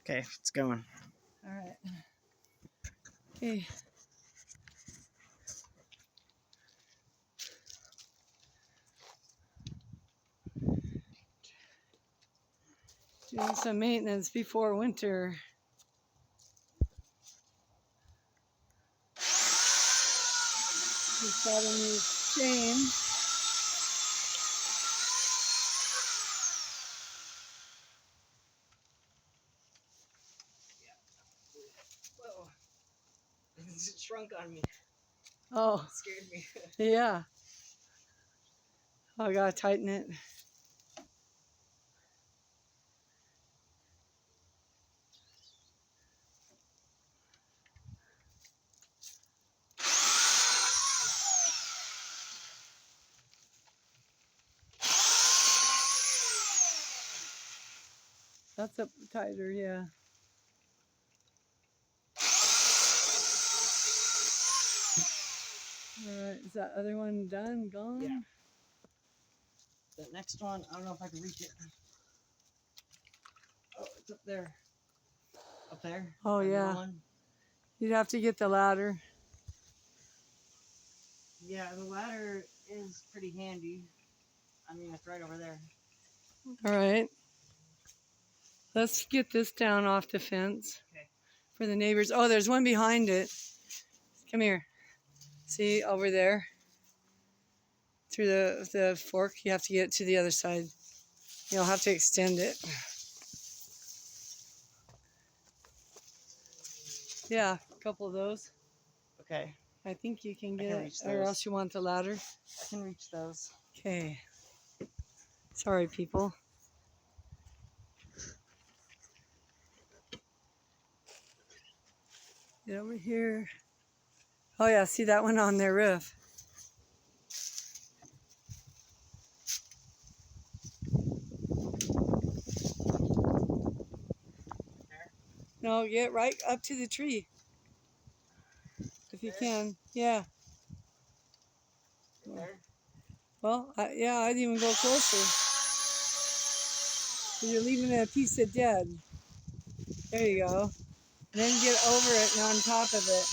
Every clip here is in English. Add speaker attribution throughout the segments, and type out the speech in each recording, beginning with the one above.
Speaker 1: Okay, it's going.
Speaker 2: All right. Okay. Doing some maintenance before winter. Just got a new chain.
Speaker 1: Whoa. It shrunk on me.
Speaker 2: Oh,
Speaker 1: It scared me.
Speaker 2: yeah. I gotta tighten it. That's up tighter, yeah. All right, is that other one done? Gone?
Speaker 1: Yeah. The next one, I don't know if I can reach it. Oh, it's up there. Up there.
Speaker 2: Oh, yeah.
Speaker 1: One.
Speaker 2: You'd have to get the ladder.
Speaker 1: Yeah, the ladder is pretty handy. I mean, it's right over there.
Speaker 2: All right. Let's get this down off the fence.
Speaker 1: Okay.
Speaker 2: For the neighbors. Oh, there's one behind it. Come here. See, over there? Through the fork, you have to get to the other side. You'll have to extend it. Yeah, a couple of those.
Speaker 1: Okay.
Speaker 2: I think you can
Speaker 1: I
Speaker 2: get
Speaker 1: can
Speaker 2: it,
Speaker 1: reach
Speaker 2: or
Speaker 1: those.
Speaker 2: else you want the ladder.
Speaker 1: I can reach those.
Speaker 2: Okay. Sorry, people. Get over here. Oh, yeah, see that one on their roof.
Speaker 1: There.
Speaker 2: No, get right up to the tree. If you can. Yeah.
Speaker 1: There.
Speaker 2: Well, yeah, I'd even go closer. So you're leaving a piece of dead. There you go. And then get over it and on top of it.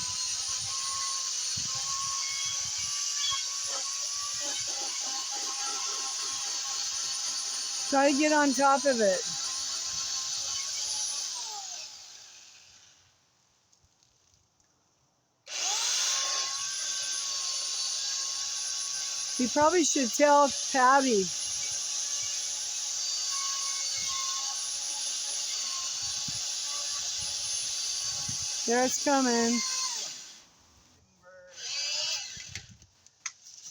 Speaker 2: Try to get on top of it. You probably should tell Patty. There it's coming.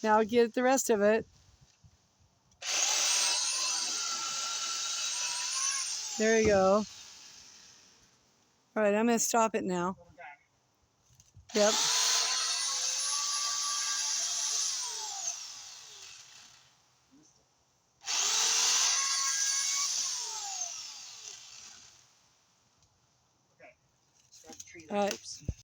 Speaker 2: Now get the rest of it. There you go. All right, I'm going to stop it now. Yep.
Speaker 1: Okay. Got the tree
Speaker 2: All
Speaker 1: there.
Speaker 2: right.
Speaker 1: Oops.